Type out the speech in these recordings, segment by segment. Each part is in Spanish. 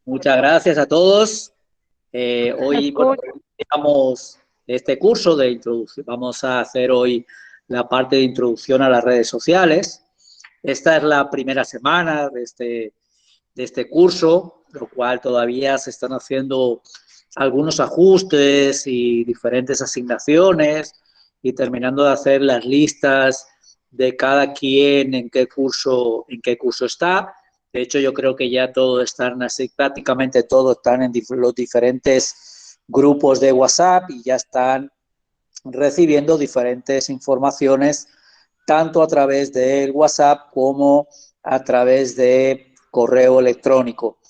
Muchas gracias a todos. Hoy, bueno, Escucho. digamos, este curso de introducción. Vamos a hacer hoy la parte de introducción a las redes sociales. Esta es la primera semana de este curso, lo cual todavía se están haciendo algunos ajustes y diferentes asignaciones y terminando de hacer las listas de cada quien en qué curso está. De hecho, yo creo que ya todos están así, prácticamente todos están en los diferentes grupos de WhatsApp y ya están recibiendo diferentes informaciones tanto a través del WhatsApp como a través de correo electrónico.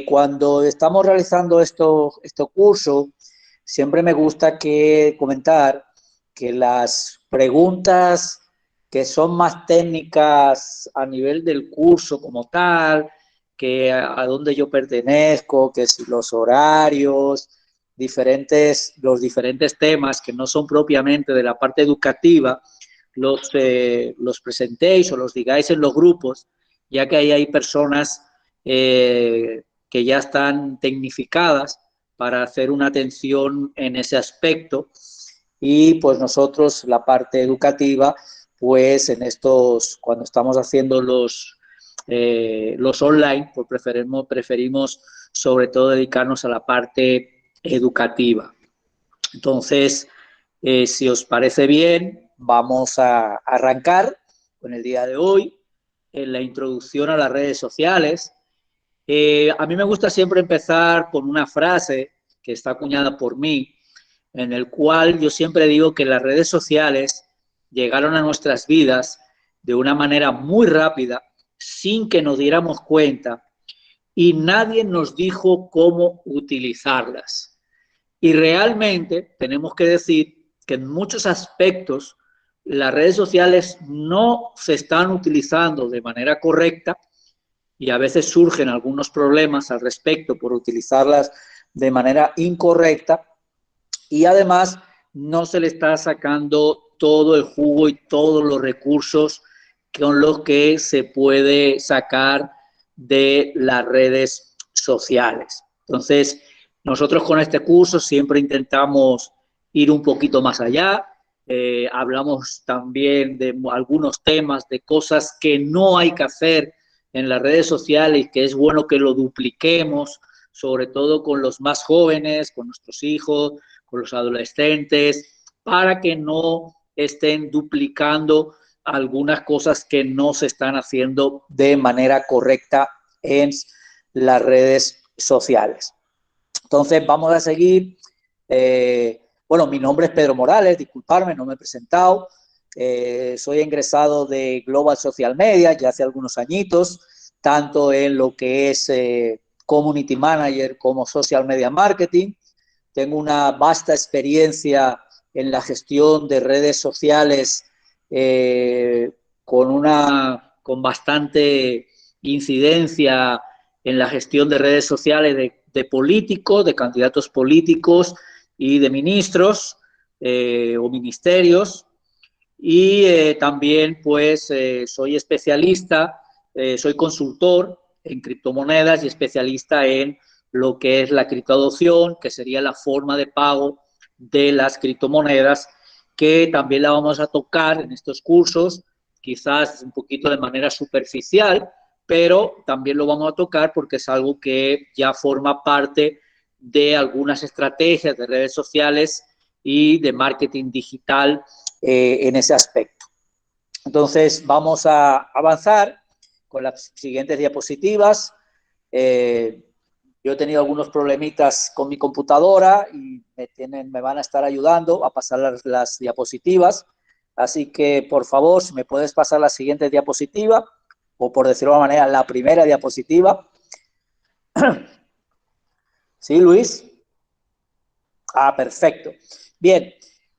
Cuando estamos realizando estos cursos, siempre me gusta comentar que las preguntas que son más técnicas a nivel del curso como tal, que a dónde yo pertenezco, que si los horarios, los diferentes temas que no son propiamente de la parte educativa, los presentéis o los digáis en los grupos, ya que ahí hay personas que ya están tecnificadas para hacer una atención en ese aspecto y pues nosotros la parte educativa pues cuando estamos haciendo los online pues preferimos sobre todo dedicarnos a la parte educativa. Entonces, si os parece bien, vamos a arrancar con el día de hoy en la introducción a las redes sociales. A mí me gusta siempre empezar con una frase que está acuñada por mí, en el cual yo siempre digo que las redes sociales llegaron a nuestras vidas de una manera muy rápida, sin que nos diéramos cuenta, y nadie nos dijo cómo utilizarlas. Y realmente tenemos que decir que en muchos aspectos las redes sociales no se están utilizando de manera correcta y a veces surgen algunos problemas al respecto por utilizarlas de manera incorrecta y además no se le está sacando todo el jugo y todos los recursos con los que se puede sacar de las redes sociales. Entonces, nosotros con este curso siempre intentamos ir un poquito más allá. Hablamos también de algunos temas, de cosas que no hay que hacer en las redes sociales y que es bueno que lo dupliquemos, sobre todo con los más jóvenes, con nuestros hijos, con los adolescentes, para que no estén duplicando algunas cosas que no se están haciendo de manera correcta en las redes sociales. Entonces, vamos a seguir. Bueno, mi nombre es Pedro Morales, disculparme, no me he presentado. Soy egresado de Global Social Media ya hace algunos añitos, tanto en lo que es Community Manager como Social Media Marketing. Tengo una vasta experiencia en la gestión de redes sociales con bastante incidencia en la gestión de redes sociales de políticos, de candidatos políticos y de ministros o ministerios. Y también pues soy especialista, soy consultor en criptomonedas y especialista en lo que es la criptoadopción, que sería la forma de pago de las criptomonedas, que también la vamos a tocar en estos cursos, quizás un poquito de manera superficial, pero también lo vamos a tocar porque es algo que ya forma parte de algunas estrategias de redes sociales y de marketing digital en ese aspecto. Entonces, vamos a avanzar con las siguientes diapositivas. Yo he tenido algunos problemitas con mi computadora y me van a estar ayudando a pasar las diapositivas. Así que, por favor, si me puedes pasar la siguiente diapositiva, o por decirlo de una manera, la primera diapositiva. ¿Sí, Luis? Ah, perfecto. Bien,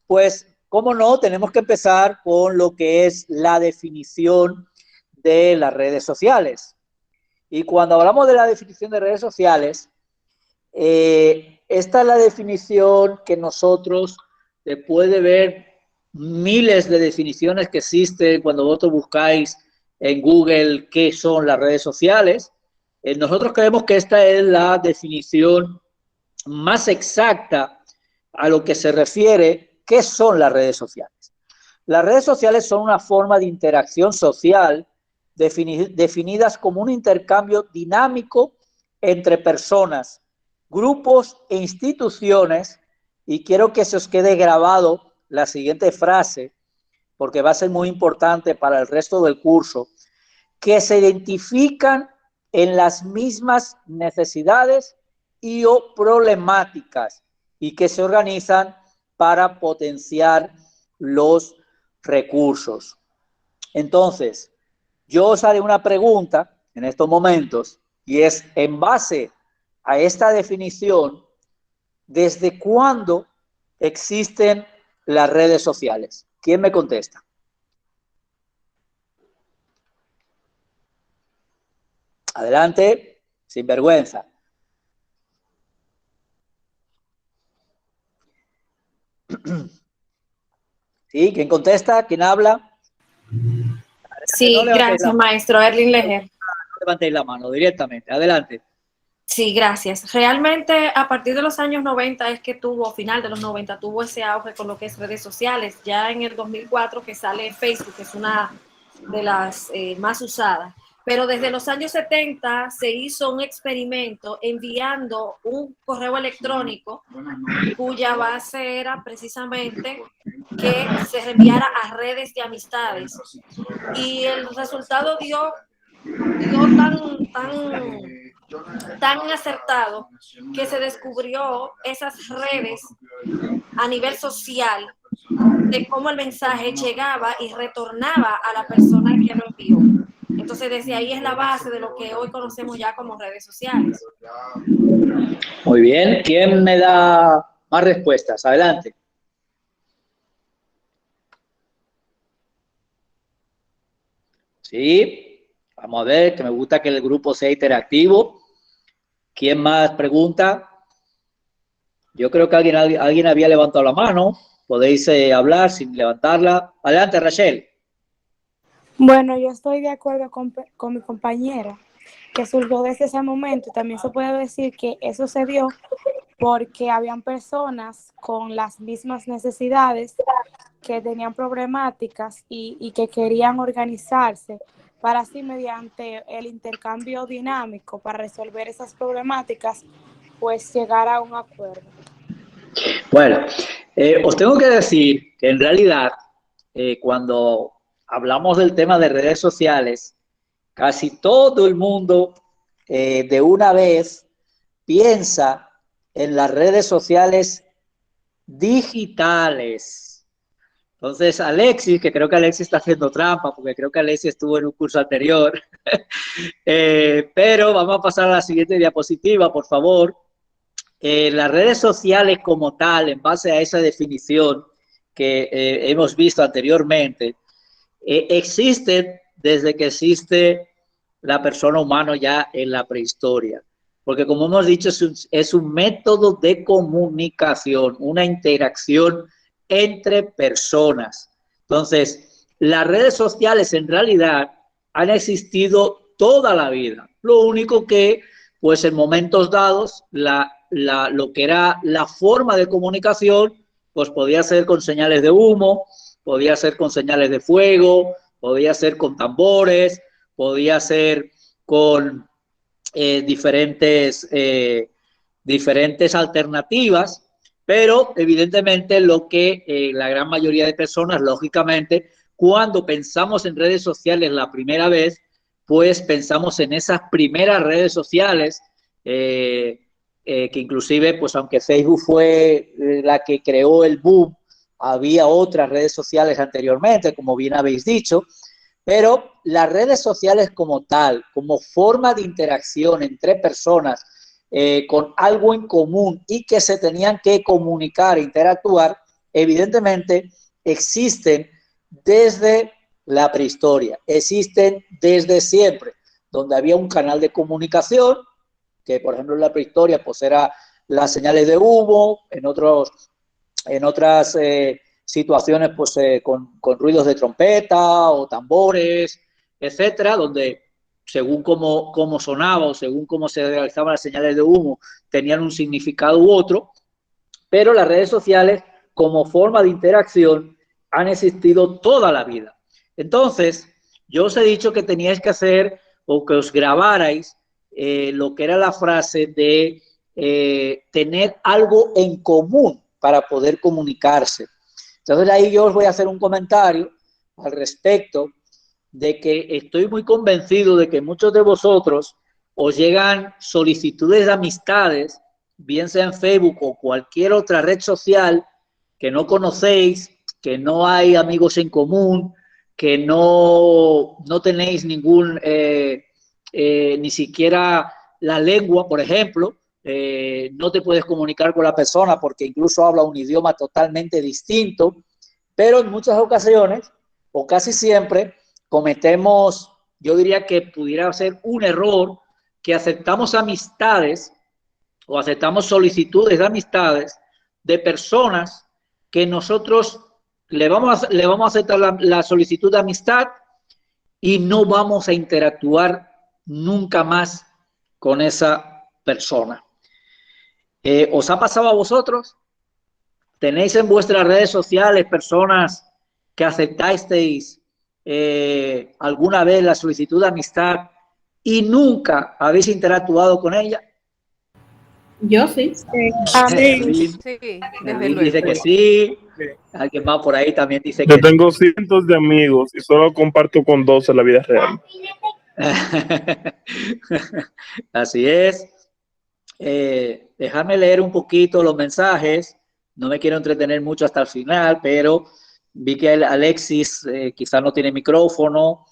pues, cómo no, tenemos que empezar con lo que es la definición de las redes sociales. Y cuando hablamos de la definición de redes sociales, esta es la definición que nosotros, después de ver miles de definiciones que existen cuando vosotros buscáis en Google qué son las redes sociales, Nosotros creemos que esta es la definición más exacta a lo que se refiere qué son las redes sociales. Las redes sociales son una forma de interacción social definidas como un intercambio dinámico entre personas, grupos e instituciones, y quiero que se os quede grabado la siguiente frase, porque va a ser muy importante para el resto del curso, que se identifican en las mismas necesidades y o problemáticas y que se organizan para potenciar los recursos. Entonces, yo os haré una pregunta en estos momentos y es, en base a esta definición, ¿desde cuándo existen las redes sociales? ¿Quién me contesta? Adelante, sin vergüenza. ¿Sí? ¿Quién contesta? ¿Quién habla? Sí, gracias, maestro Erling Leger. No levantéis la mano directamente. Adelante. Sí, gracias. Realmente a partir de los años 90 es que final de los 90, tuvo ese auge con lo que es redes sociales. Ya en el 2004 que sale Facebook, que es una de las más usadas. Pero desde los años 70 se hizo un experimento enviando un correo electrónico cuya base era precisamente que se reenviara a redes de amistades. Y el resultado dio tan acertado que se descubrió esas redes a nivel social de cómo el mensaje llegaba y retornaba a la persona que lo envió. Entonces, desde ahí es la base de lo que hoy conocemos ya como redes sociales. Muy bien. ¿Quién me da más respuestas? Adelante. Sí. Vamos a ver, que me gusta que el grupo sea interactivo. ¿Quién más pregunta? Yo creo que alguien había levantado la mano. Podéis hablar sin levantarla. Adelante, Rachel. Bueno, yo estoy de acuerdo con mi compañera, que surgió desde ese momento. También se puede decir que eso se dio porque habían personas con las mismas necesidades, que tenían problemáticas y que querían organizarse para así, mediante el intercambio dinámico para resolver esas problemáticas, pues llegar a un acuerdo. Bueno, os tengo que decir que en realidad cuando hablamos del tema de redes sociales, casi todo el mundo de una vez piensa en las redes sociales digitales. Entonces, Alexis, que creo que Alexis está haciendo trampa, porque creo que Alexis estuvo en un curso anterior, pero vamos a pasar a la siguiente diapositiva, por favor. Las redes sociales como tal, en base a esa definición que hemos visto anteriormente, existen desde que existe la persona humana ya en la prehistoria. Porque como hemos dicho, es un método de comunicación, una interacción entre personas. Entonces, las redes sociales en realidad han existido toda la vida. Lo único que, pues en momentos dados, lo que era la forma de comunicación, pues podía ser con señales de humo, podía ser con señales de fuego, podía ser con tambores, podía ser con diferentes alternativas, pero evidentemente lo que la gran mayoría de personas, lógicamente, cuando pensamos en redes sociales la primera vez, pues pensamos en esas primeras redes sociales que inclusive, pues aunque Facebook fue la que creó el boom, había otras redes sociales anteriormente, como bien habéis dicho, pero las redes sociales como tal, como forma de interacción entre personas con algo en común y que se tenían que comunicar, interactuar, evidentemente existen desde la prehistoria, existen desde siempre, donde había un canal de comunicación, que por ejemplo en la prehistoria pues era las señales de humo, en otras situaciones pues con ruidos de trompeta o tambores, etcétera, donde según cómo sonaba o según cómo se realizaban las señales de humo, tenían un significado u otro, pero las redes sociales como forma de interacción han existido toda la vida. Entonces, yo os he dicho que teníais que hacer o que os grabarais lo que era la frase de tener algo en común para poder comunicarse. Entonces ahí yo os voy a hacer un comentario al respecto de que estoy muy convencido de que muchos de vosotros os llegan solicitudes de amistades, bien sea en Facebook o cualquier otra red social que no conocéis, que no hay amigos en común, que no tenéis ningún, ni siquiera la lengua, por ejemplo, no te puedes comunicar con la persona porque incluso habla un idioma totalmente distinto, pero en muchas ocasiones, o casi siempre, cometemos, yo diría que pudiera ser un error, que aceptamos amistades o aceptamos solicitudes de amistades de personas que nosotros le vamos a aceptar la solicitud de amistad y no vamos a interactuar nunca más con esa persona. ¿Os ha pasado a vosotros? ¿Tenéis en vuestras redes sociales personas que aceptasteis alguna vez la solicitud de amistad y nunca habéis interactuado con ella? Yo sí. Sí. Sí, desde Luis luego. dice que sí. Alguien más por ahí también dice Yo que tengo cientos de amigos y solo comparto con 2 en la vida real. Así es. Déjame leer un poquito los mensajes. No me quiero entretener mucho hasta el final, pero vi que Alexis quizás no tiene micrófono.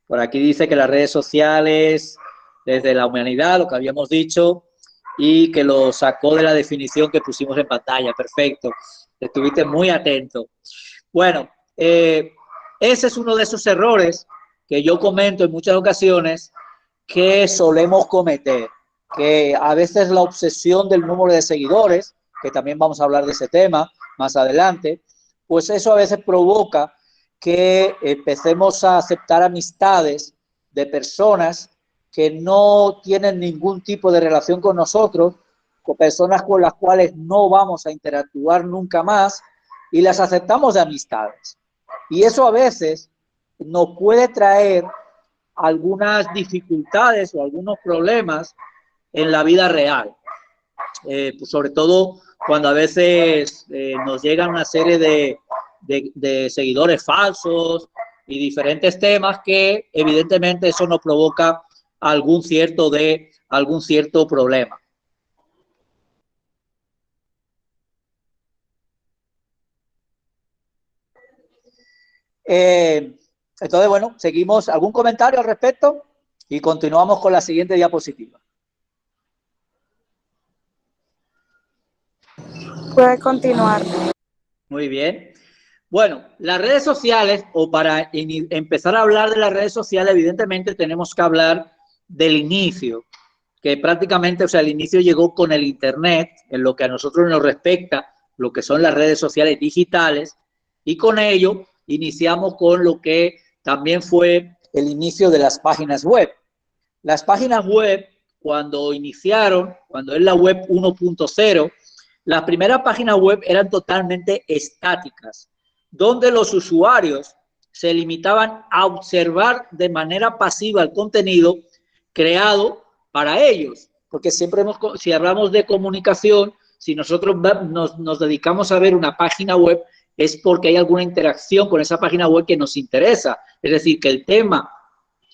Por aquí dice que las redes sociales, desde la humanidad, lo que habíamos dicho, y que lo sacó de la definición que pusimos en pantalla. Perfecto. Estuviste muy atento. Bueno, ese es uno de esos errores que yo comento en muchas ocasiones que solemos cometer, que a veces la obsesión del número de seguidores, que también vamos a hablar de ese tema más adelante, pues eso a veces provoca que empecemos a aceptar amistades de personas que no tienen ningún tipo de relación con nosotros, con personas con las cuales no vamos a interactuar nunca más y las aceptamos de amistades. Y eso a veces nos puede traer algunas dificultades o algunos problemas en la vida real, pues sobre todo cuando a veces nos llegan una serie de seguidores falsos y diferentes temas que evidentemente eso nos provoca algún cierto problema. Entonces, bueno, seguimos. ¿Algún comentario al respecto? Y continuamos con la siguiente diapositiva. Puede continuar. Muy bien. Bueno, las redes sociales, o para empezar a hablar de las redes sociales, evidentemente tenemos que hablar del inicio, que prácticamente, o sea, el inicio llegó con el Internet, en lo que a nosotros nos respecta, lo que son las redes sociales digitales, y con ello iniciamos con lo que también fue el inicio de las páginas web. Las páginas web, cuando iniciaron, cuando es la web 1.0, las primeras páginas web eran totalmente estáticas, donde los usuarios se limitaban a observar de manera pasiva el contenido creado para ellos, porque siempre si hablamos de comunicación, si nosotros nos dedicamos a ver una página web, es porque hay alguna interacción con esa página web que nos interesa, es decir, que el tema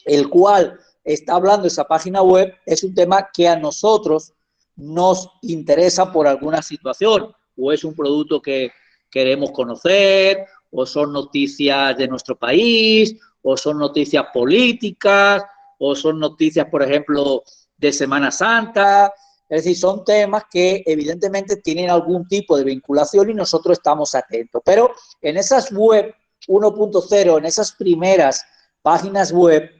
el cual está hablando esa página web es un tema que a nosotros nos interesa por alguna situación, o es un producto que queremos conocer, o son noticias de nuestro país, o son noticias políticas, o son noticias, por ejemplo, de Semana Santa. Es decir, son temas que evidentemente tienen algún tipo de vinculación y nosotros estamos atentos. Pero en esas web 1.0, en esas primeras páginas web,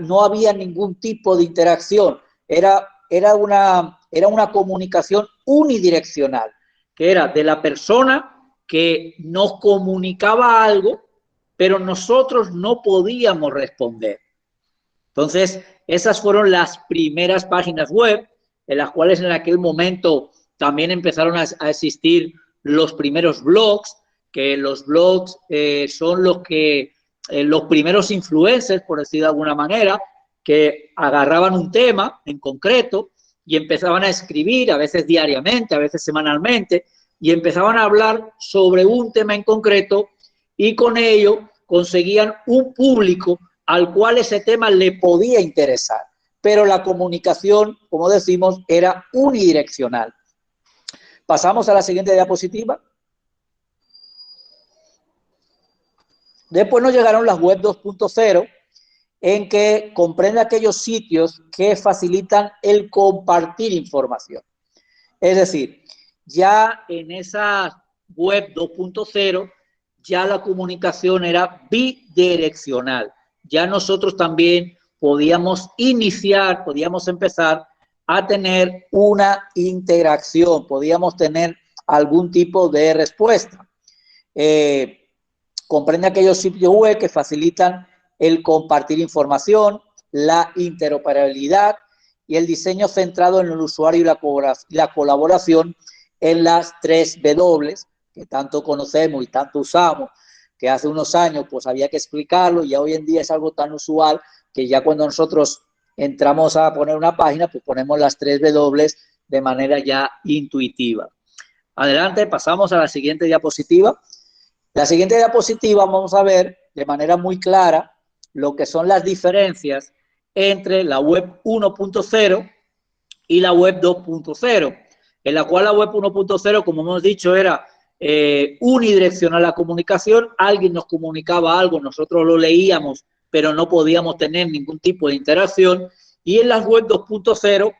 no había ningún tipo de interacción. Era una comunicación unidireccional, que era de la persona que nos comunicaba algo, pero nosotros no podíamos responder. Entonces, esas fueron las primeras páginas web, en las cuales en aquel momento también empezaron a existir los primeros blogs, que los blogs son los primeros influencers, por decir de alguna manera, que agarraban un tema en concreto y empezaban a escribir, a veces diariamente, a veces semanalmente, y empezaban a hablar sobre un tema en concreto y con ello conseguían un público al cual ese tema le podía interesar, pero la comunicación, como decimos, era unidireccional. Pasamos a la siguiente diapositiva. Después nos llegaron las web 2.0, en que comprende aquellos sitios que facilitan el compartir información. Es decir, ya en esa web 2.0, ya la comunicación era bidireccional. Ya nosotros también podíamos iniciar, podíamos empezar a tener una interacción, podíamos tener algún tipo de respuesta. Comprende aquellos sitios web que facilitan el compartir información, la interoperabilidad y el diseño centrado en el usuario y la colaboración en las 3W, que tanto conocemos y tanto usamos, que hace unos años pues había que explicarlo y ya hoy en día es algo tan usual que ya cuando nosotros entramos a poner una página, pues ponemos las 3W de manera ya intuitiva. Adelante, pasamos a la siguiente diapositiva. La siguiente diapositiva vamos a ver de manera muy clara lo que son las diferencias entre la web 1.0 y la web 2.0, en la cual la web 1.0, como hemos dicho, era unidireccional la comunicación. Alguien nos comunicaba algo, nosotros lo leíamos, pero no podíamos tener ningún tipo de interacción. Y en las web 2.0,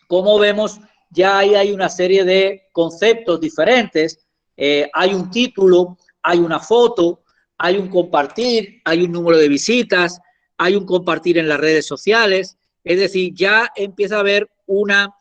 como vemos, ya ahí hay una serie de conceptos diferentes. Hay un título, hay una foto, hay un compartir, hay un número de visitas, hay un compartir en las redes sociales. Es decir, ya empieza a haber una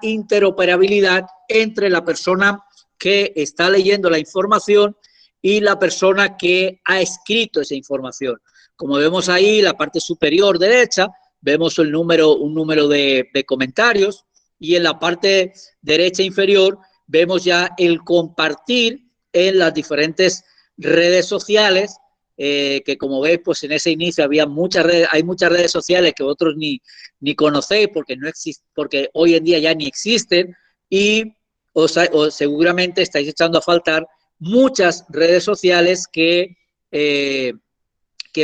interoperabilidad entre la persona que está leyendo la información y la persona que ha escrito esa información. Como vemos ahí, la parte superior derecha, vemos un número de comentarios, y en la parte derecha inferior vemos ya el compartir en las diferentes redes sociales, que como veis, pues en ese inicio había hay muchas redes sociales que vosotros ni conocéis porque no existen, porque hoy en día ya ni existen, y seguramente estáis echando a faltar muchas redes sociales que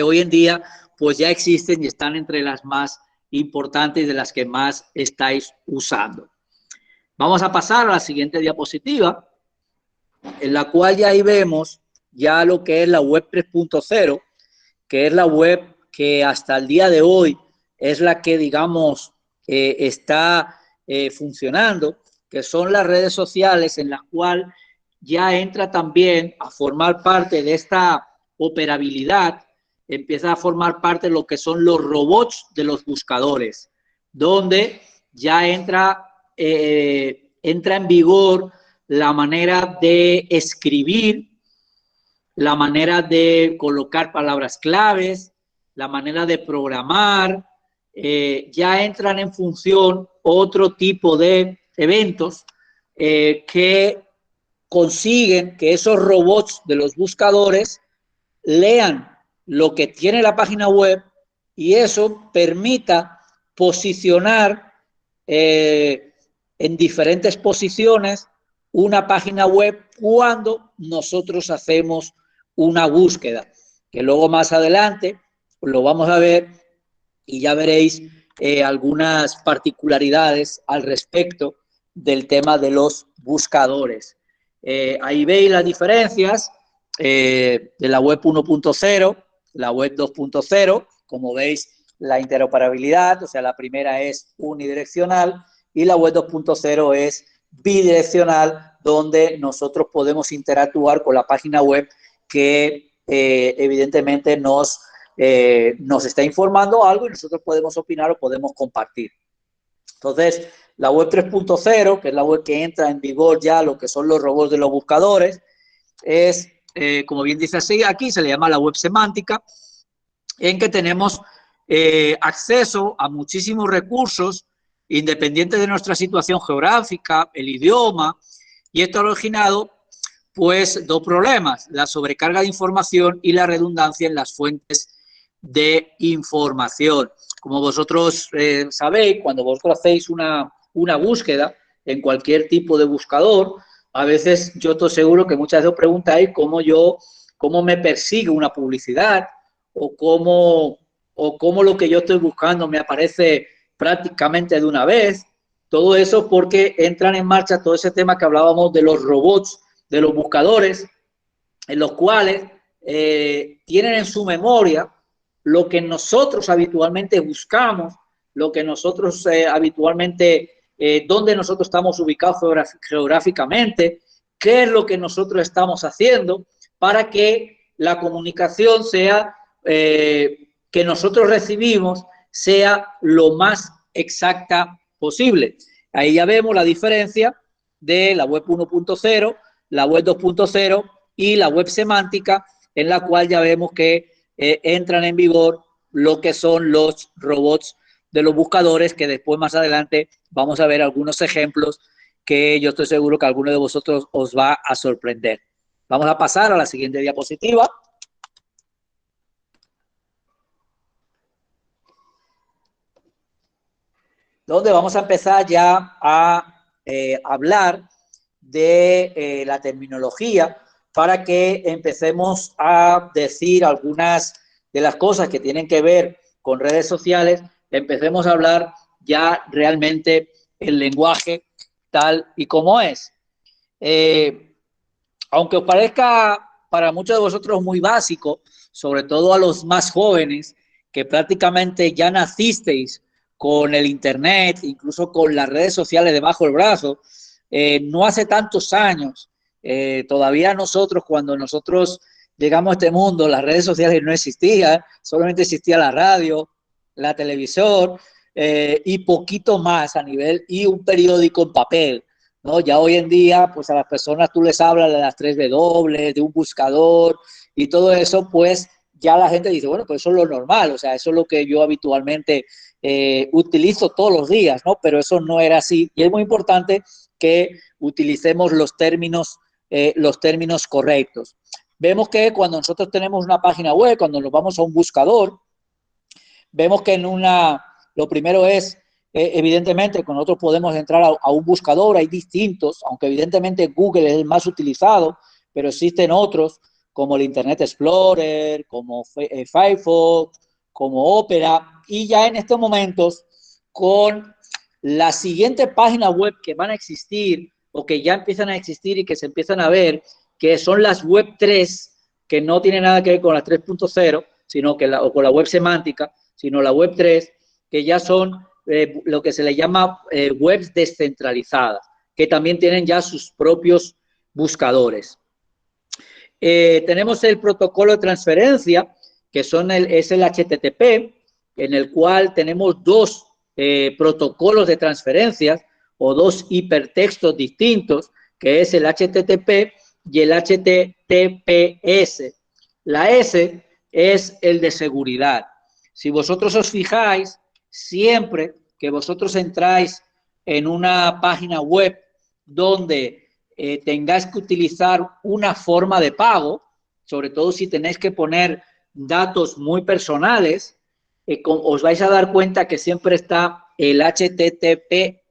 hoy en día pues ya existen y están entre las más importantes, de las que más estáis usando. Vamos a pasar a la siguiente diapositiva, en la cual ya ahí vemos ya lo que es la web 3.0, que es la web que hasta el día de hoy es la que, digamos, está funcionando, que son las redes sociales, en las cuales ya entra también a formar parte de esta operabilidad, empieza a formar parte de lo que son los robots de los buscadores, donde ya entra en vigor la manera de escribir, la manera de colocar palabras claves, la manera de programar. Ya entran en función otro tipo de eventos que consiguen que esos robots de los buscadores lean lo que tiene la página web y eso permita posicionar en diferentes posiciones una página web cuando nosotros hacemos una búsqueda, que luego más adelante lo vamos a ver y ya veréis algunas particularidades al respecto del tema de los buscadores. Ahí veis las diferencias de la web 1.0, la web 2.0, como veis la interoperabilidad, o sea, la primera es unidireccional y la web 2.0 es bidireccional, donde nosotros podemos interactuar con la página web que evidentemente nos está informando algo y nosotros podemos opinar o podemos compartir. Entonces, la web 3.0, que es la web que entra en vigor ya lo que son los robots de los buscadores, es, como bien dice así, aquí se le llama la web semántica, en que tenemos acceso a muchísimos recursos independientes de nuestra situación geográfica, el idioma, y esto ha originado pues dos problemas: la sobrecarga de información y la redundancia en las fuentes de información. Como vosotros sabéis, cuando vosotros hacéis una búsqueda en cualquier tipo de buscador, a veces yo estoy seguro que muchas veces os preguntáis cómo me persigue una publicidad o cómo lo que yo estoy buscando me aparece prácticamente de una vez. Todo eso porque entran en marcha todo ese tema que hablábamos de los robots, de los buscadores, en los cuales tienen en su memoria lo que nosotros habitualmente buscamos, lo que nosotros habitualmente, dónde nosotros estamos ubicados geográficamente, qué es lo que nosotros estamos haciendo, para que la comunicación sea, que nosotros recibimos, sea lo más exacta posible. Ahí ya vemos la diferencia de la web 1.0, la web 2.0 y la web semántica, en la cual ya vemos que entran en vigor lo que son los robots de los buscadores, que después más adelante vamos a ver algunos ejemplos que yo estoy seguro que a alguno de vosotros os va a sorprender. Vamos a pasar a la siguiente diapositiva. Donde vamos a empezar ya a hablar de la terminología, para que empecemos a decir algunas de las cosas que tienen que ver con redes sociales, empecemos a hablar ya realmente el lenguaje tal y como es. Aunque os parezca para muchos de vosotros muy básico, sobre todo a los más jóvenes, que prácticamente ya nacisteis con el Internet, incluso con las redes sociales debajo del brazo, no hace tantos años, todavía nosotros, cuando nosotros llegamos a este mundo, las redes sociales no existían, solamente existía la radio, la televisión y poquito más a nivel, y un periódico en papel, ¿no? Ya hoy en día, pues a las personas tú les hablas de las 3W, de un buscador y todo eso, pues ya la gente dice, bueno, pues eso es lo normal, o sea, eso es lo que yo habitualmente utilizo todos los días, ¿no? Pero eso no era así, y es muy importante que utilicemos los términos correctos. Vemos que cuando nosotros tenemos una página web, cuando nos vamos a un buscador, vemos que lo primero es, evidentemente, con nosotros podemos entrar a un buscador, hay distintos, aunque evidentemente Google es el más utilizado, pero existen otros, como el Internet Explorer, como Firefox, como Opera, y ya en estos momentos, con la siguiente página web que van a existir, o que ya empiezan a existir y que se empiezan a ver, que son las web 3, que no tienen nada que ver con la 3.0, sino que o con la web semántica, sino la web 3, que ya son lo que se le llama webs descentralizadas, que también tienen ya sus propios buscadores. Tenemos el protocolo de transferencia, que es el HTTP, en el cual tenemos dos protocolos de transferencias o dos hipertextos distintos, que es el HTTP y el HTTPS. La S es el de seguridad. Si vosotros os fijáis, siempre que vosotros entráis en una página web donde tengáis que utilizar una forma de pago, sobre todo si tenéis que poner datos muy personales, os vais a dar cuenta que siempre está el HTTPS.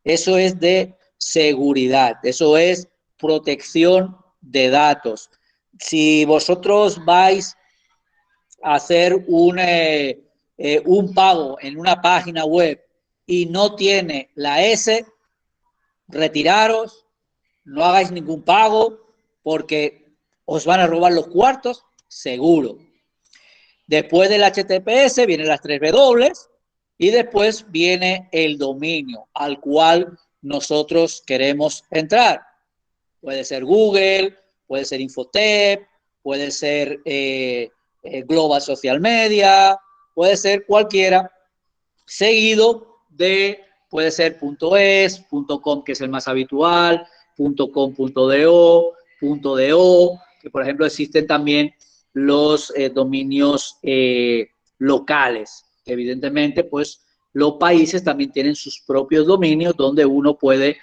Eso es de seguridad, eso es protección de datos. Si vosotros vais a hacer un pago en una página web y no tiene la S, retiraros, no hagáis ningún pago, porque os van a robar los cuartos, seguro. Después del HTTPS vienen las 3W y después viene el dominio al cual nosotros queremos entrar. Puede ser Google, puede ser Infotep, puede ser Global Social Media, puede ser cualquiera, seguido de, puede ser .es, .com, que es el más habitual, .com.do, .do, que por ejemplo existen también los dominios locales. Evidentemente, pues los países también tienen sus propios dominios donde uno puede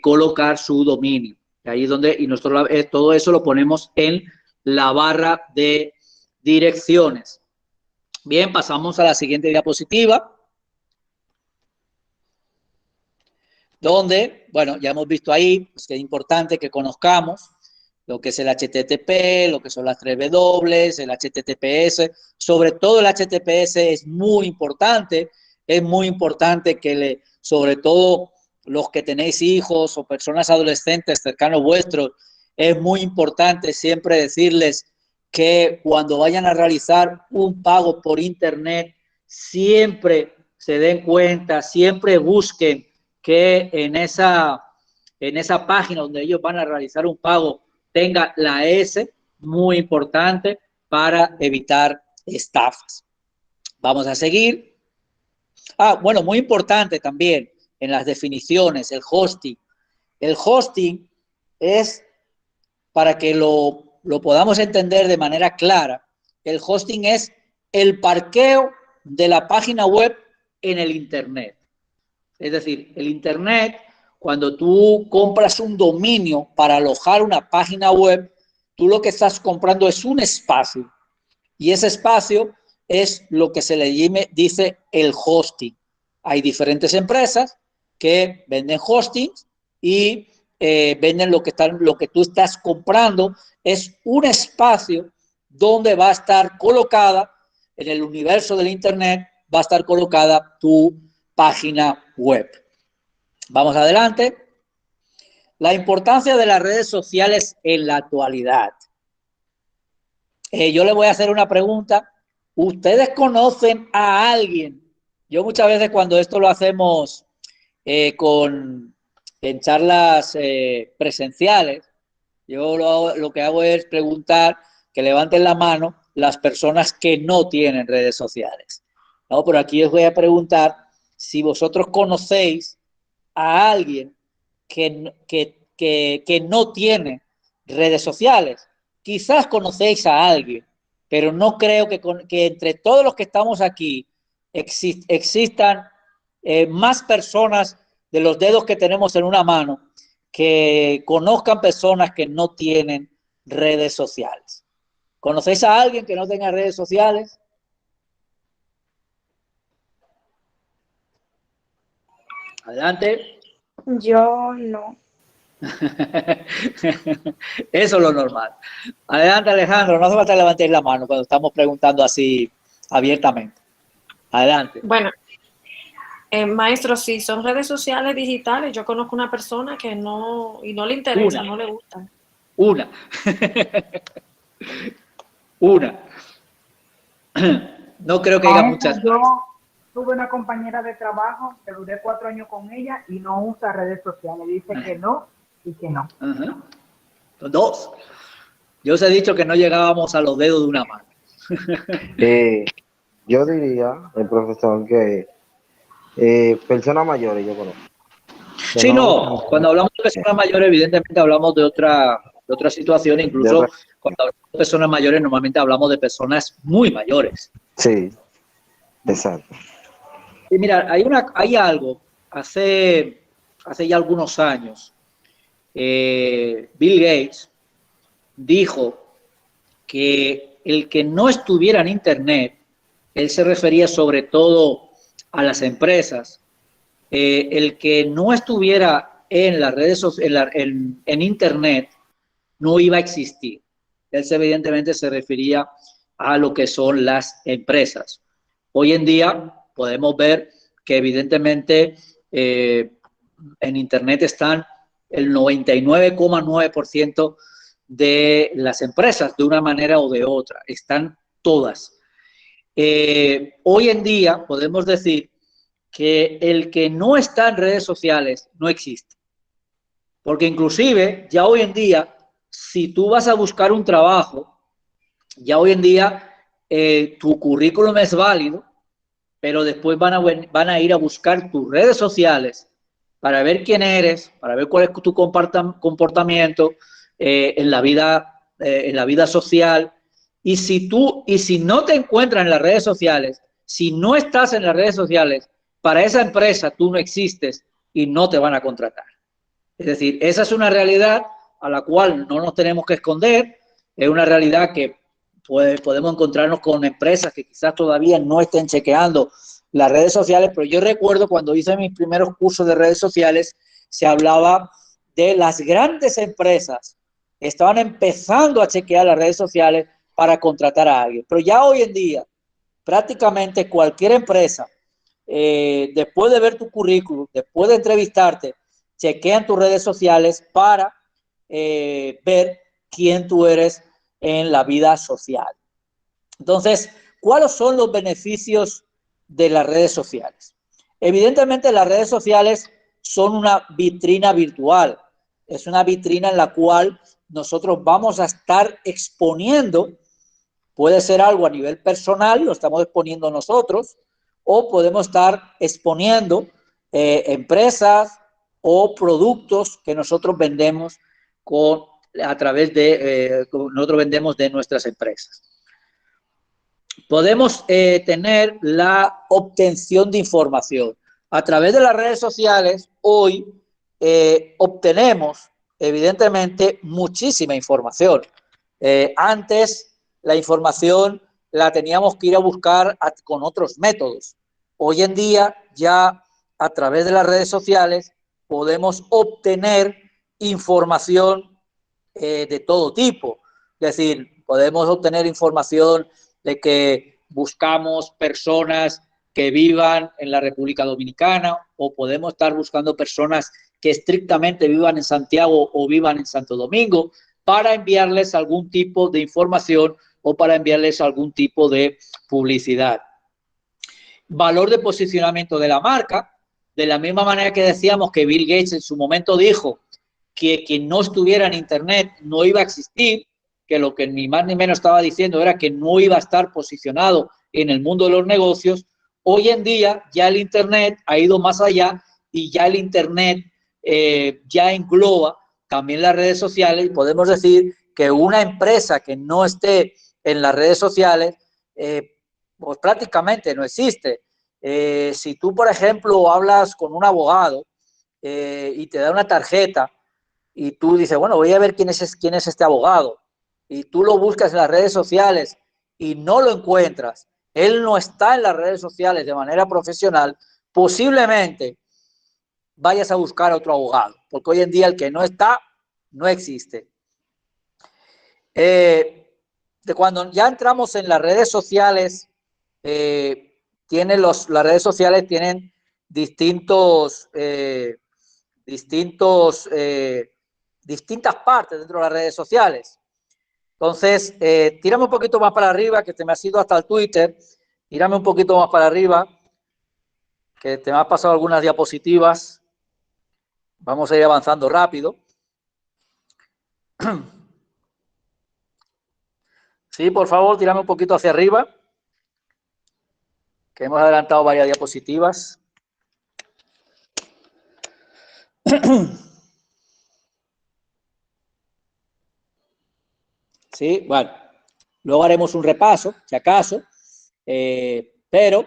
colocar su dominio. Ahí es donde, y nosotros todo eso lo ponemos en la barra de direcciones. Bien, pasamos a la siguiente diapositiva, donde, bueno, ya hemos visto ahí pues, que es importante que conozcamos lo que es el HTTP, lo que son las 3W, el HTTPS, sobre todo el HTTPS es muy importante que sobre todo los que tenéis hijos o personas adolescentes cercanos vuestros, es muy importante siempre decirles que cuando vayan a realizar un pago por internet, siempre se den cuenta, siempre busquen que en esa página donde ellos van a realizar un pago tenga la S, muy importante para evitar estafas. Vamos a seguir. Bueno, muy importante también en las definiciones, el hosting. El hosting es, para que lo podamos entender de manera clara, el hosting es el parqueo de la página web en el Internet. Es decir, el Internet, cuando tú compras un dominio para alojar una página web, tú lo que estás comprando es un espacio. Y ese espacio es lo que se le dice el hosting. Hay diferentes empresas que venden hostings y venden lo que tú estás comprando. Es un espacio donde va a estar colocada, en el universo del Internet, va a estar colocada tu página web. Vamos adelante. La importancia de las redes sociales en la actualidad. Yo le voy a hacer una pregunta. ¿Ustedes conocen a alguien? Yo muchas veces cuando esto lo hacemos en charlas presenciales, yo lo que hago es preguntar, que levanten la mano las personas que no tienen redes sociales. No, pero aquí os voy a preguntar si vosotros conocéis a alguien que no tiene redes sociales. Quizás conocéis a alguien, pero no creo que entre todos los que estamos aquí existan más personas de los dedos que tenemos en una mano que conozcan personas que no tienen redes sociales. ¿Conocéis a alguien que no tenga redes sociales? Adelante. Yo no. Eso es lo normal. Adelante, Alejandro, no hace falta levantar la mano cuando estamos preguntando así abiertamente. Adelante. Bueno, maestro, si son redes sociales digitales, yo conozco una persona que no, y no le interesa, no le gusta. Una. Una. No creo que haya muchas. Yo tuve una compañera de trabajo que duré 4 años con ella y no usa redes sociales. Dice que no y que no. Dos. Yo os he dicho que no llegábamos a los dedos de una mano. Yo diría, el profesor, que personas mayores yo conozco. Sí, no. Cuando hablamos de personas mayores, evidentemente hablamos de otra situación. Incluso cuando hablamos de personas mayores, normalmente hablamos de personas muy mayores. Sí, exacto. Y mira, hay algo. Hace ya algunos años, Bill Gates dijo que el que no estuviera en Internet, él se refería sobre todo a las empresas, el que no estuviera en las redes en Internet no iba a existir. Él evidentemente se refería a lo que son las empresas. Hoy en día podemos ver que evidentemente en Internet están el 99,9% de las empresas, de una manera o de otra. Están todas. Hoy en día podemos decir que el que no está en redes sociales no existe. Porque inclusive ya hoy en día, si tú vas a buscar un trabajo, ya hoy en día tu currículum es válido, pero después van a ir a buscar tus redes sociales para ver quién eres, para ver cuál es tu comportamiento en la vida social, Y si no te encuentras en las redes sociales, si no estás en las redes sociales, para esa empresa tú no existes y no te van a contratar. Es decir, esa es una realidad a la cual no nos tenemos que esconder, es una realidad que podemos encontrarnos con empresas que quizás todavía no estén chequeando las redes sociales, pero yo recuerdo cuando hice mis primeros cursos de redes sociales, se hablaba de las grandes empresas que estaban empezando a chequear las redes sociales para contratar a alguien. Pero ya hoy en día, prácticamente cualquier empresa, después de ver tu currículum, después de entrevistarte, chequean tus redes sociales para ver quién tú eres en la vida social. Entonces, ¿cuáles son los beneficios de las redes sociales? Evidentemente, las redes sociales son una vitrina virtual. Es una vitrina en la cual nosotros vamos a estar exponiendo, puede ser algo a nivel personal, lo estamos exponiendo nosotros, o podemos estar exponiendo empresas o productos que nosotros vendemos nosotros vendemos de nuestras empresas. Podemos tener la obtención de información. A través de las redes sociales, hoy obtenemos, evidentemente, muchísima información. Antes, la información la teníamos que ir a buscar con otros métodos. Hoy en día, ya a través de las redes sociales, podemos obtener información de todo tipo. Es decir, podemos obtener información de que buscamos personas que vivan en la República Dominicana, o podemos estar buscando personas que estrictamente vivan en Santiago o vivan en Santo Domingo, para enviarles algún tipo de información o para enviarles algún tipo de publicidad. Valor de posicionamiento de la marca, de la misma manera que decíamos que Bill Gates en su momento dijo que quien no estuviera en Internet no iba a existir, que lo que ni más ni menos estaba diciendo era que no iba a estar posicionado en el mundo de los negocios. Hoy en día ya el Internet ha ido más allá y ya el Internet ya engloba también las redes sociales, y podemos decir que una empresa que no esté en las redes sociales pues prácticamente no existe. Si tú, por ejemplo, hablas con un abogado y te da una tarjeta y tú dices, bueno, voy a ver quién es este abogado, y tú lo buscas en las redes sociales y no lo encuentras, él no está en las redes sociales de manera profesional, posiblemente vayas a buscar a otro abogado, porque hoy en día el que no está, no existe. De cuando ya entramos en las redes sociales, las redes sociales tienen distintas partes dentro de las redes sociales. Entonces, tírame un poquito más para arriba, que te me has ido hasta el Twitter. Tírame un poquito más para arriba, que te me has pasado algunas diapositivas. Vamos a ir avanzando rápido. Sí, por favor, tírame un poquito hacia arriba, que hemos adelantado varias diapositivas. Sí, bueno, luego haremos un repaso, si acaso, pero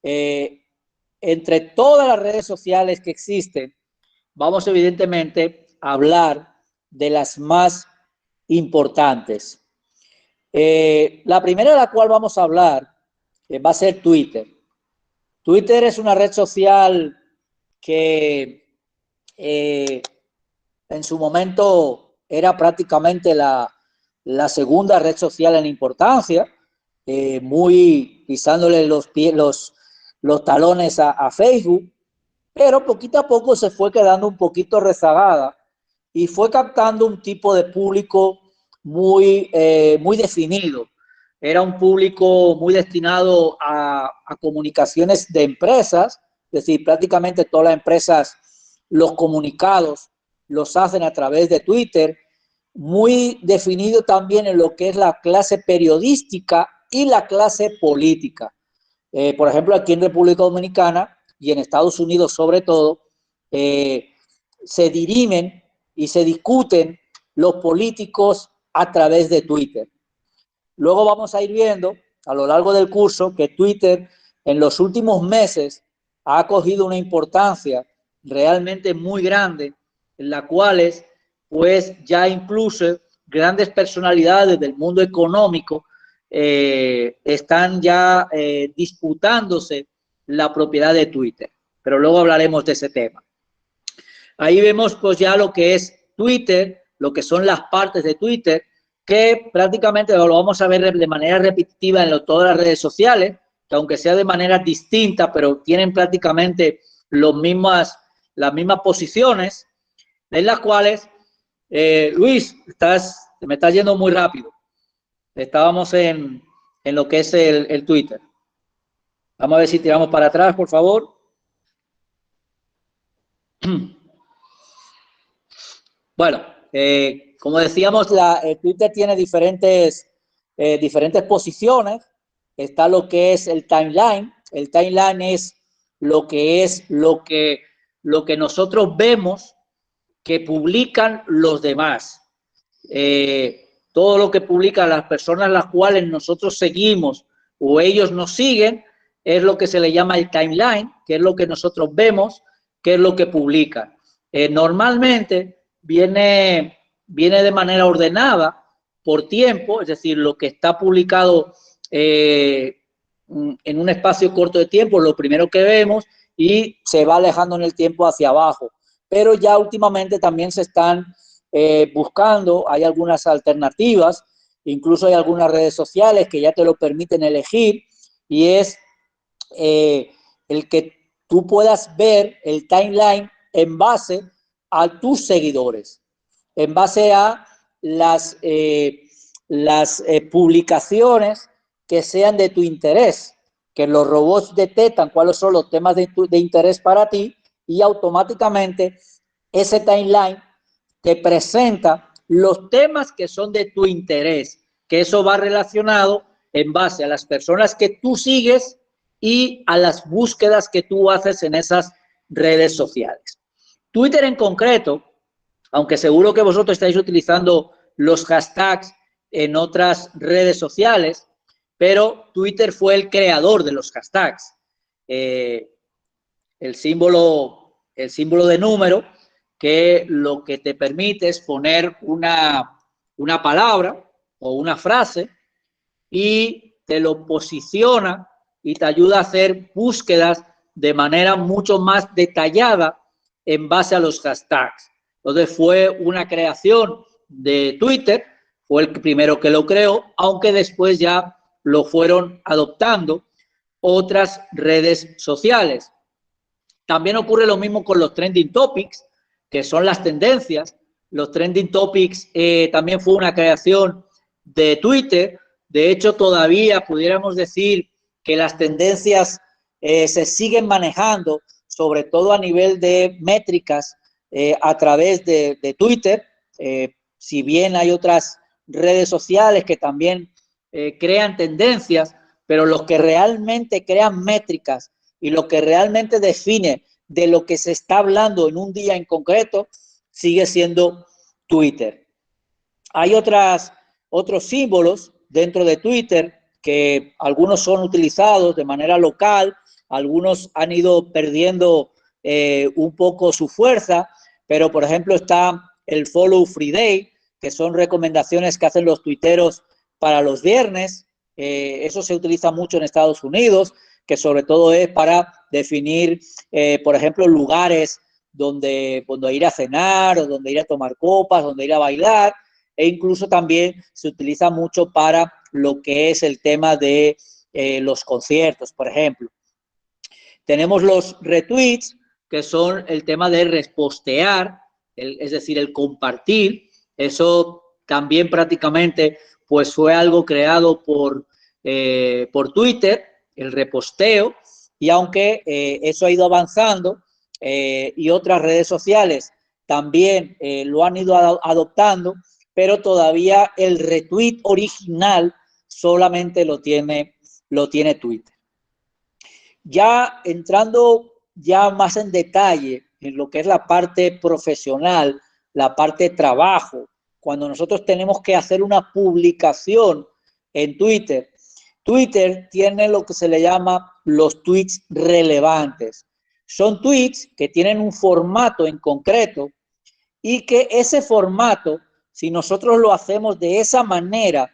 entre todas las redes sociales que existen, vamos evidentemente a hablar de las más importantes. La primera de la cual vamos a hablar va a ser Twitter. Twitter es una red social que en su momento era prácticamente la segunda red social en importancia, muy pisándole los talones a Facebook, pero poquito a poco se fue quedando un poquito rezagada y fue captando un tipo de público muy definido. Era un público muy destinado a comunicaciones de empresas, es decir, prácticamente todas las empresas, los comunicados los hacen a través de Twitter, muy definido también en lo que es la clase periodística y la clase política. Por ejemplo, aquí en República Dominicana y en Estados Unidos sobre todo, se dirimen y se discuten los políticos a través de Twitter. luego vamos a ir viendo a lo largo del curso que Twitter en los últimos meses ha cogido una importancia realmente muy grande, en la cual pues ya incluso grandes personalidades del mundo económico están ya disputándose la propiedad de Twitter, pero luego hablaremos de ese tema. Ahí vemos pues ya lo que es Twitter, lo que son las partes de Twitter, que prácticamente lo vamos a ver de manera repetitiva en todas las redes sociales, que aunque sea de manera distinta, pero tienen prácticamente las mismas posiciones, en las cuales, Luis, me estás yendo muy rápido. Estábamos en lo que es el Twitter. Vamos a ver si tiramos para atrás, por favor. Bueno, como decíamos, Twitter tiene diferentes posiciones. Está lo que es el timeline. El timeline es lo que nosotros vemos que publican los demás. Todo lo que publican las personas las cuales nosotros seguimos o ellos nos siguen es lo que se le llama el timeline, que es lo que nosotros vemos, que es lo que publican. Normalmente viene de manera ordenada por tiempo, es decir, lo que está publicado en un espacio corto de tiempo, lo primero que vemos, y se va alejando en el tiempo hacia abajo. Pero ya últimamente también se están buscando, hay algunas alternativas, incluso hay algunas redes sociales que ya te lo permiten elegir, y es el que tú puedas ver el timeline en base a tus seguidores, en base a las publicaciones que sean de tu interés, que los robots detectan cuáles son los temas de interés para ti y automáticamente ese timeline te presenta los temas que son de tu interés, que eso va relacionado en base a las personas que tú sigues y a las búsquedas que tú haces en esas redes sociales. Twitter en concreto, aunque seguro que vosotros estáis utilizando los hashtags en otras redes sociales, pero Twitter fue el creador de los hashtags. El símbolo de número, que lo que te permite es poner una palabra o una frase y te lo posiciona y te ayuda a hacer búsquedas de manera mucho más detallada en base a los hashtags. Entonces fue una creación de Twitter, fue el primero que lo creó, aunque después ya lo fueron adoptando otras redes sociales. También ocurre lo mismo con los trending topics, que son las tendencias. Los trending topics también fue una creación de Twitter. De hecho, todavía pudiéramos decir que las tendencias se siguen manejando, sobre todo a nivel de métricas, a través de Twitter. Si bien hay otras redes sociales que también crean tendencias, pero los que realmente crean métricas y lo que realmente define de lo que se está hablando en un día en concreto sigue siendo Twitter. Hay otros símbolos dentro de Twitter que algunos son utilizados de manera local, algunos han ido perdiendo un poco su fuerza, pero por ejemplo está el Follow Free Day, que son recomendaciones que hacen los tuiteros para los viernes. Eso se utiliza mucho en Estados Unidos, que sobre todo es para definir, por ejemplo, lugares donde ir a cenar o donde ir a tomar copas, donde ir a bailar, e incluso también se utiliza mucho para lo que es el tema de los conciertos, por ejemplo. Tenemos los retweets, que son el tema de repostear, es decir, el compartir. Eso también prácticamente pues fue algo creado por Twitter, el reposteo, y aunque eso ha ido avanzando y otras redes sociales también lo han ido adoptando, pero todavía el retweet original solamente lo tiene Twitter. Ya entrando ya más en detalle en lo que es la parte profesional, la parte de trabajo, cuando nosotros tenemos que hacer una publicación en Twitter. Twitter tiene lo que se le llama los tweets relevantes. Son tweets que tienen un formato en concreto y que ese formato, si nosotros lo hacemos de esa manera,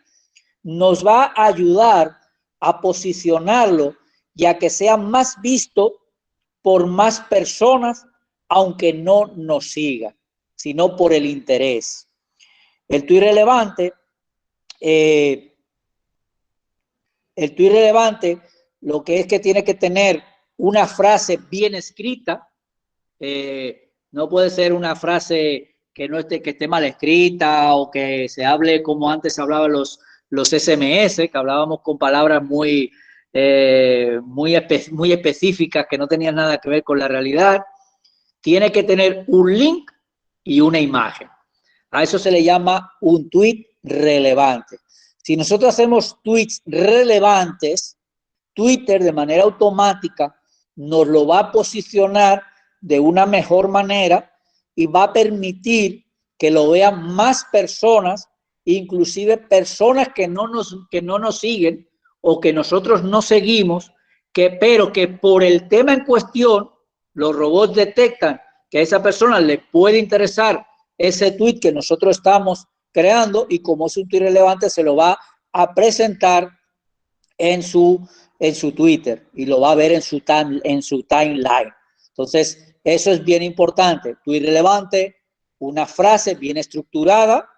nos va a ayudar a posicionarlo y a que sea más visto por más personas, aunque no nos sigan, sino por el interés. El tweet relevante, lo que es que tiene que tener una frase bien escrita. No puede ser una frase que no esté, que esté mal escrita o que se hable como antes hablaban los SMS, que hablábamos con palabras muy específicas que no tenían nada que ver con la realidad. Tiene que tener un link y una imagen. A eso se le llama un tweet relevante. Si nosotros hacemos tweets relevantes, Twitter de manera automática nos lo va a posicionar de una mejor manera y va a permitir que lo vean más personas, inclusive personas que no nos siguen o que nosotros no seguimos, pero que por el tema en cuestión, los robots detectan que a esa persona le puede interesar ese tweet que nosotros estamos creando y como es un tweet relevante se lo va a presentar en su Twitter y lo va a ver en su timeline. Entonces, eso es bien importante. Tweet relevante, una frase bien estructurada,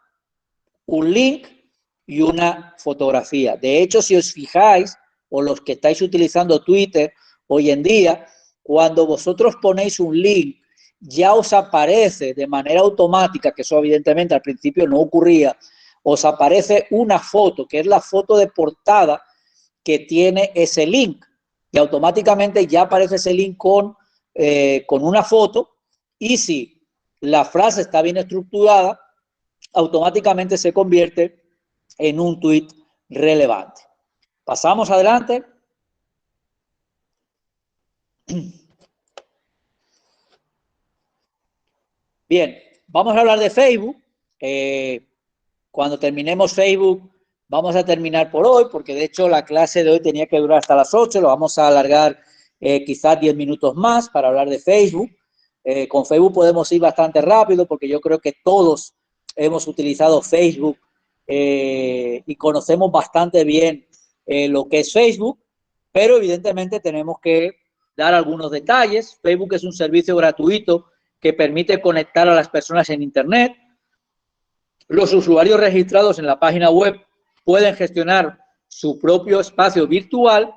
un link y una fotografía. De hecho, si os fijáis, o los que estáis utilizando Twitter hoy en día, cuando vosotros ponéis un link, ya os aparece de manera automática, que eso evidentemente al principio no ocurría, os aparece una foto, que es la foto de portada que tiene ese link. Y automáticamente ya aparece ese link con una foto. Y si la frase está bien estructurada, automáticamente se convierte en un tweet relevante. Pasamos adelante. Bien, vamos a hablar de Facebook. Cuando terminemos Facebook, vamos a terminar por hoy, porque de hecho la clase de hoy tenía que durar hasta las 8, lo vamos a alargar quizás 10 minutos más para hablar de Facebook. Con Facebook podemos ir bastante rápido, porque yo creo que todos hemos utilizado Facebook y conocemos bastante bien lo que es Facebook, pero evidentemente tenemos que dar algunos detalles. Facebook es un servicio gratuito que permite conectar a las personas en Internet. Los usuarios registrados en la página web pueden gestionar su propio espacio virtual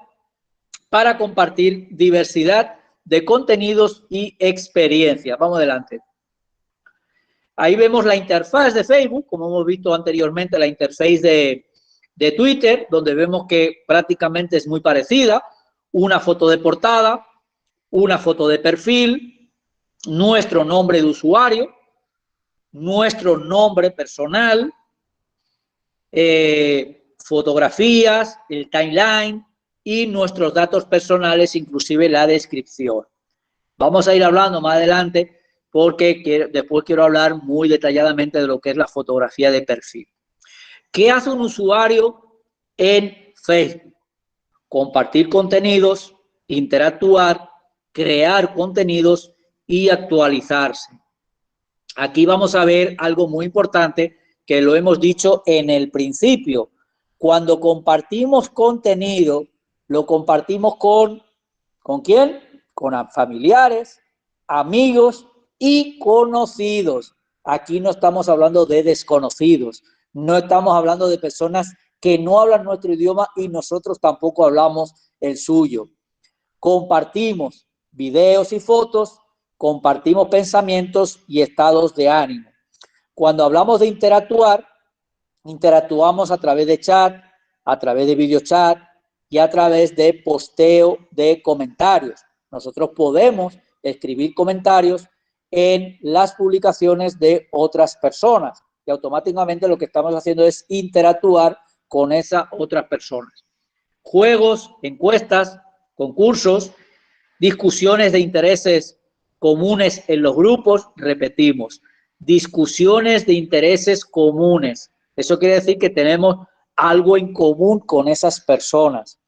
para compartir diversidad de contenidos y experiencias. Vamos adelante. Ahí vemos la interfaz de Facebook, como hemos visto anteriormente, la interfaz de Twitter, donde vemos que prácticamente es muy parecida. Una foto de portada, una foto de perfil, nuestro nombre de usuario, nuestro nombre personal, fotografías, el timeline y nuestros datos personales, inclusive la descripción. Vamos a ir hablando más adelante porque después quiero hablar muy detalladamente de lo que es la fotografía de perfil. ¿Qué hace un usuario en Facebook? Compartir contenidos, interactuar, crear contenidos y actualizarse. Aquí vamos a ver algo muy importante que lo hemos dicho en el principio. Cuando compartimos contenido, lo compartimos ¿con quién? Con familiares, amigos y conocidos. Aquí no estamos hablando de desconocidos, no estamos hablando de personas que no hablan nuestro idioma y nosotros tampoco hablamos el suyo. Compartimos videos y fotos, compartimos pensamientos y estados de ánimo. Cuando hablamos de interactuar, interactuamos a través de chat, a través de videochat y a través de posteo de comentarios. Nosotros podemos escribir comentarios en las publicaciones de otras personas y automáticamente lo que estamos haciendo es interactuar con esas otras personas. Juegos, encuestas, concursos, discusiones de intereses comunes en los grupos, repetimos, discusiones de intereses comunes. Eso quiere decir que tenemos algo en común con esas personas.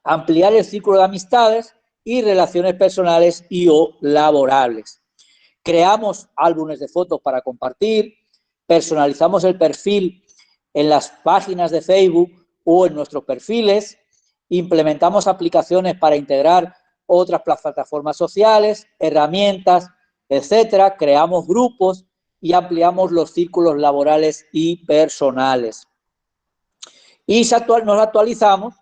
Ampliar el círculo de amistades y relaciones personales y o laborales. Creamos álbumes de fotos para compartir, personalizamos el perfil en las páginas de Facebook o en nuestros perfiles, implementamos aplicaciones para integrar otras plataformas sociales, herramientas, etcétera, creamos grupos y ampliamos los círculos laborales y personales. Y nos actualizamos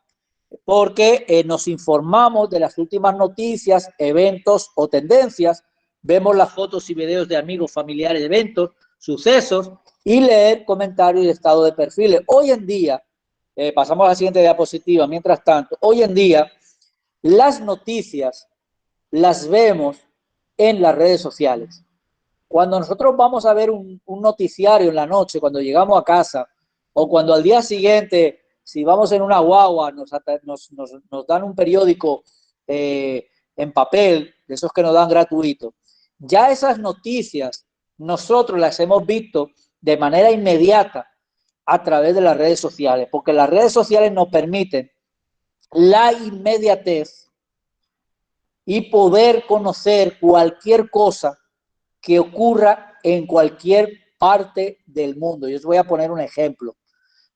porque nos informamos de las últimas noticias, eventos o tendencias, vemos las fotos y videos de amigos, familiares, eventos, sucesos y leer comentarios y estado de perfiles. Hoy en día, pasamos a la siguiente diapositiva, mientras tanto, hoy en día las noticias las vemos en las redes sociales. Cuando nosotros vamos a ver un noticiario en la noche, cuando llegamos a casa, o cuando al día siguiente, si vamos en una guagua, nos dan un periódico en papel, de esos que nos dan gratuito, ya esas noticias nosotros las hemos visto de manera inmediata a través de las redes sociales, porque las redes sociales nos permiten la inmediatez y poder conocer cualquier cosa que ocurra en cualquier parte del mundo. Yo os voy a poner un ejemplo.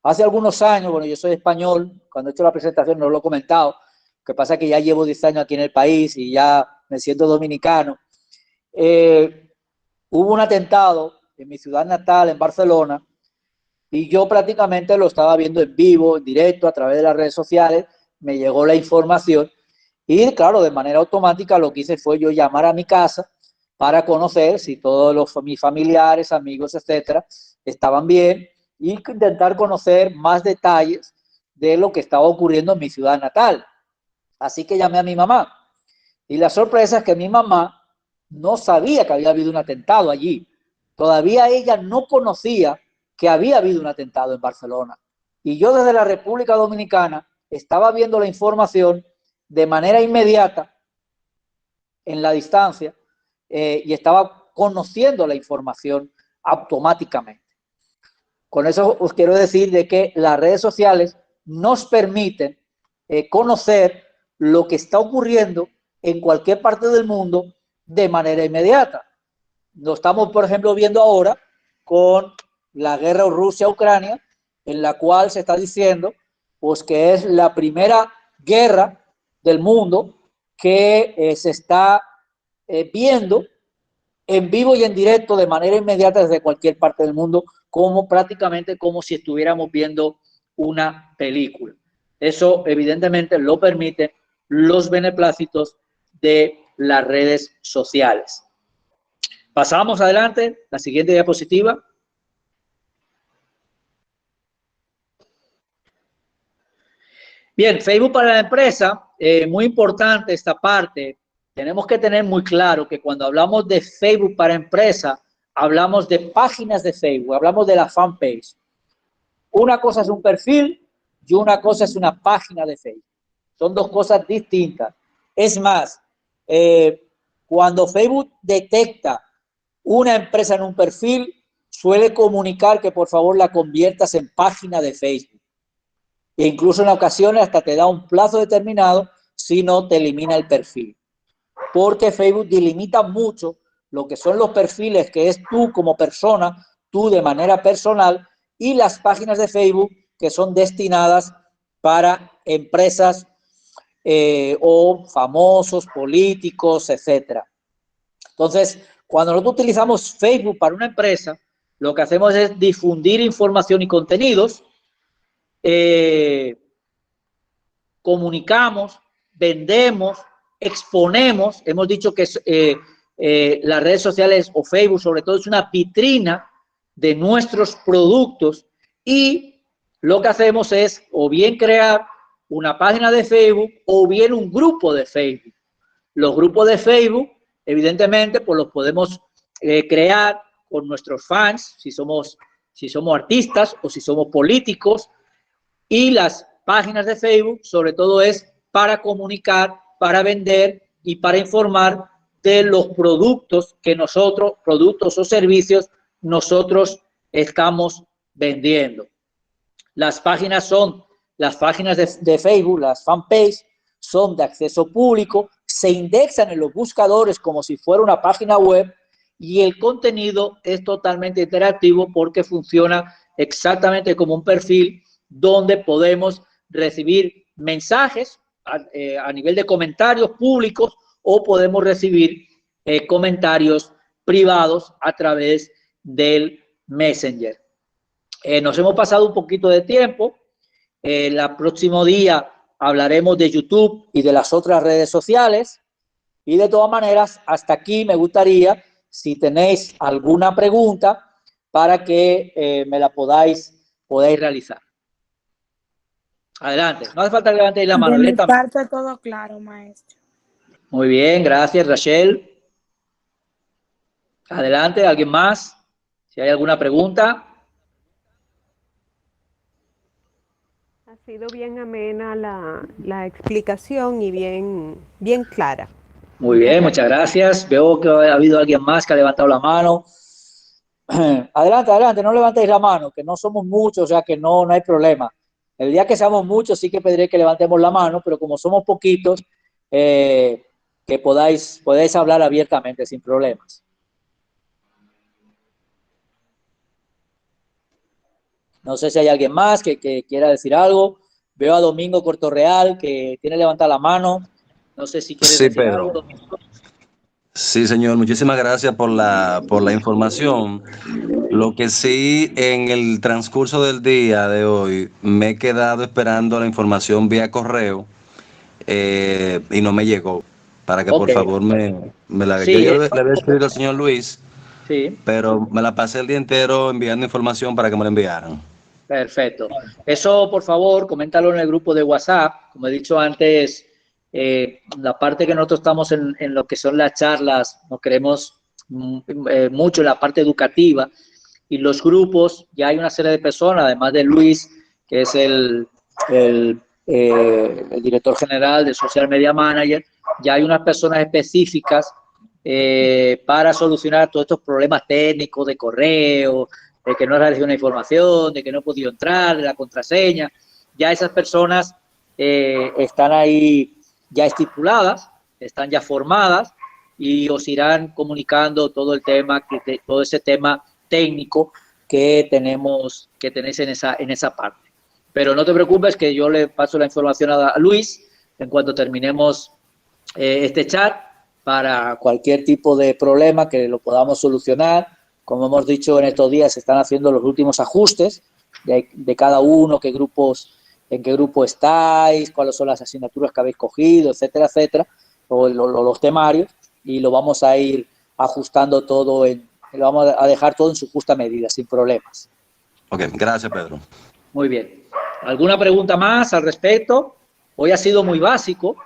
Hace algunos años, bueno, yo soy español, cuando he hecho la presentación no lo he comentado, lo que pasa es que ya llevo 10 años aquí en el país y ya me siento dominicano. Hubo un atentado en mi ciudad natal, en Barcelona, y yo prácticamente lo estaba viendo en vivo, en directo, a través de las redes sociales, me llegó la información y claro, de manera automática lo que hice fue yo llamar a mi casa para conocer si todos mis familiares, amigos, etcétera, estaban bien y intentar conocer más detalles de lo que estaba ocurriendo en mi ciudad natal. Así que llamé a mi mamá y la sorpresa es que mi mamá no sabía que había habido un atentado allí. Todavía ella no conocía que había habido un atentado en Barcelona. Y yo desde la República Dominicana estaba viendo la información de manera inmediata en la distancia y estaba conociendo la información automáticamente. Con eso os quiero decir de que las redes sociales nos permiten conocer lo que está ocurriendo en cualquier parte del mundo de manera inmediata. Lo estamos, por ejemplo, viendo ahora con la guerra Rusia-Ucrania, en la cual se está diciendo pues, que es la primera guerra del mundo que se está viendo en vivo y en directo de manera inmediata desde cualquier parte del mundo, prácticamente como si estuviéramos viendo una película. Eso evidentemente lo permiten los beneplácitos de las redes sociales. Pasamos adelante, la siguiente diapositiva. Bien, Facebook para la empresa, muy importante esta parte. Tenemos que tener muy claro que cuando hablamos de Facebook para empresa, hablamos de páginas de Facebook, hablamos de la fanpage. Una cosa es un perfil y una cosa es una página de Facebook. Son dos cosas distintas. Es más, cuando Facebook detecta una empresa en un perfil, suele comunicar que por favor la conviertas en página de Facebook. E incluso en ocasiones hasta te da un plazo determinado si no te elimina el perfil. Porque Facebook delimita mucho lo que son los perfiles que es tú como persona, tú de manera personal, y las páginas de Facebook que son destinadas para empresas o famosos, políticos, etcétera. Entonces, cuando nosotros utilizamos Facebook para una empresa, lo que hacemos es difundir información y contenidos, comunicamos, vendemos, exponemos. Hemos dicho que las redes sociales o Facebook sobre todo es una vitrina de nuestros productos y lo que hacemos es o bien crear una página de Facebook o bien un grupo de Facebook. Los grupos de Facebook, evidentemente, pues los podemos crear con nuestros fans, si somos artistas o si somos políticos, y las páginas de Facebook sobre todo es para comunicar, para vender y para informar de los productos que nosotros, productos o servicios, nosotros estamos vendiendo. Las páginas de Facebook, las fanpage, son de acceso público, se indexan en los buscadores como si fuera una página web y el contenido es totalmente interactivo porque funciona exactamente como un perfil donde podemos recibir mensajes a nivel de comentarios públicos o podemos recibir comentarios privados a través del Messenger. Nos hemos pasado un poquito de tiempo. El próximo día hablaremos de YouTube y de las otras redes sociales. Y de todas maneras, hasta aquí me gustaría, si tenéis alguna pregunta, para que me la podáis realizar. Adelante. No hace falta que levantéis la mano. De mi parte todo claro, maestro. Muy bien, gracias, Rachel. Adelante, ¿alguien más? Si hay alguna pregunta. Ha sido bien amena la explicación y bien clara. Muy bien, muchas gracias. Veo que ha habido alguien más que ha levantado la mano. Adelante, no levantéis la mano, que no somos muchos, o sea que no hay problema. El día que seamos muchos sí que pediré que levantemos la mano, pero como somos poquitos, que podáis hablar abiertamente, sin problemas. No sé si hay alguien más que quiera decir algo. Veo a Domingo Cortorreal que tiene levantada la mano. No sé si quiere decir Pedro. algo, Domingo. Sí, señor, muchísimas gracias por la información. Lo que sí, en el transcurso del día de hoy, me he quedado esperando la información vía correo y no me llegó. Para que por favor me la... Sí, yo le había escrito al señor Luis, sí. pero me la pasé el día entero enviando información para que me la enviaran. Perfecto. Eso, por favor, coméntalo en el grupo de WhatsApp. Como he dicho antes, la parte que nosotros estamos en lo que son las charlas, nos queremos mucho en la parte educativa y los grupos, ya hay una serie de personas, además de Luis, que es el director general de Social Media Manager, ya hay unas personas específicas para solucionar todos estos problemas técnicos de correo, de que no recibido una información, de que no he podido entrar, de la contraseña. Ya esas personas están ahí ya estipuladas, están ya formadas y os irán comunicando todo el tema, todo ese tema técnico que tenéis en esa parte. Pero no te preocupes que yo le paso la información a Luis en cuanto terminemos este chat para cualquier tipo de problema que lo podamos solucionar. Como hemos dicho, en estos días se están haciendo los últimos ajustes de cada uno, en qué grupo estáis, cuáles son las asignaturas que habéis cogido, etcétera, etcétera, o los temarios, y lo vamos a ir ajustando todo, lo vamos a dejar todo en su justa medida, sin problemas. Ok, gracias, Pedro. Muy bien. ¿Alguna pregunta más al respecto? Hoy ha sido muy básico.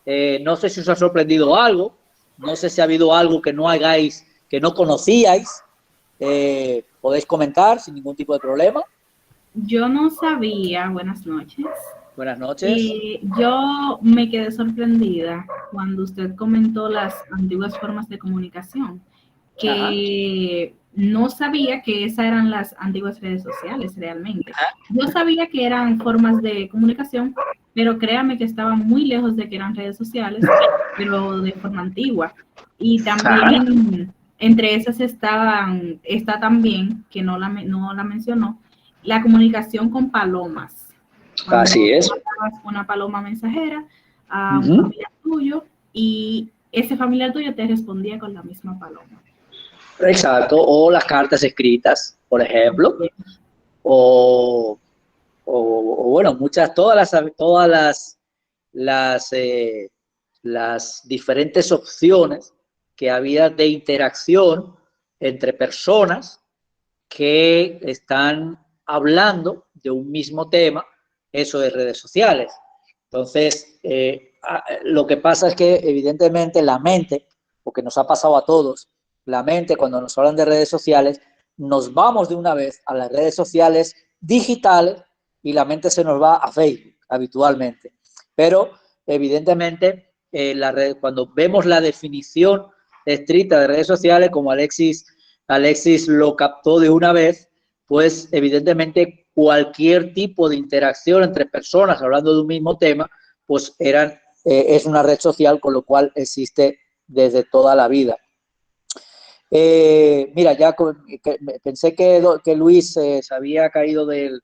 No sé si os ha sorprendido algo. No sé si ha habido algo que no hagáis, que no conocíais. Podéis comentar sin ningún tipo de problema. Yo no sabía, buenas noches. Buenas noches. Yo me quedé sorprendida cuando usted comentó las antiguas formas de comunicación, que no sabía que esas eran las antiguas redes sociales realmente. Yo sabía que eran formas de comunicación, pero créame que estaban muy lejos de que eran redes sociales, pero de forma antigua. Y también entre esas está también, que no la mencionó, la comunicación con palomas. Cuando así es. Una paloma mensajera a un familiar tuyo y ese familiar tuyo te respondía con la misma paloma. Exacto, o las cartas escritas, por ejemplo, o bueno, todas las diferentes opciones que había de interacción entre personas que están hablando de un mismo tema, eso de redes sociales. Entonces, lo que pasa es que evidentemente la mente, porque nos ha pasado a todos, la mente cuando nos hablan de redes sociales, nos vamos de una vez a las redes sociales digitales y la mente se nos va a Facebook habitualmente. Pero evidentemente cuando vemos la definición estricta de redes sociales, como Alexis lo captó de una vez, pues evidentemente cualquier tipo de interacción entre personas hablando de un mismo tema, pues es una red social, con lo cual existe desde toda la vida. Mira, pensé que Luis se había caído de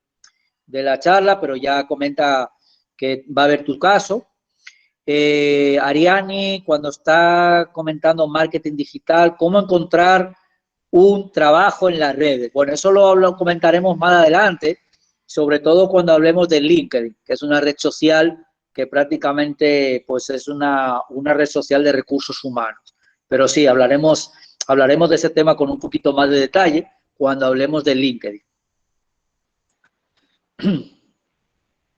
la charla, pero ya comenta que va a ver tu caso. Ariani, cuando está comentando marketing digital, cómo encontrar un trabajo en las redes. Bueno, eso lo comentaremos más adelante, sobre todo cuando hablemos de LinkedIn, que es una red social que prácticamente pues es una red social de recursos humanos. Pero sí, hablaremos de ese tema con un poquito más de detalle cuando hablemos de LinkedIn.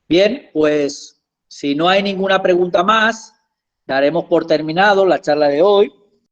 Bien, pues si no hay ninguna pregunta más, daremos por terminado la charla de hoy.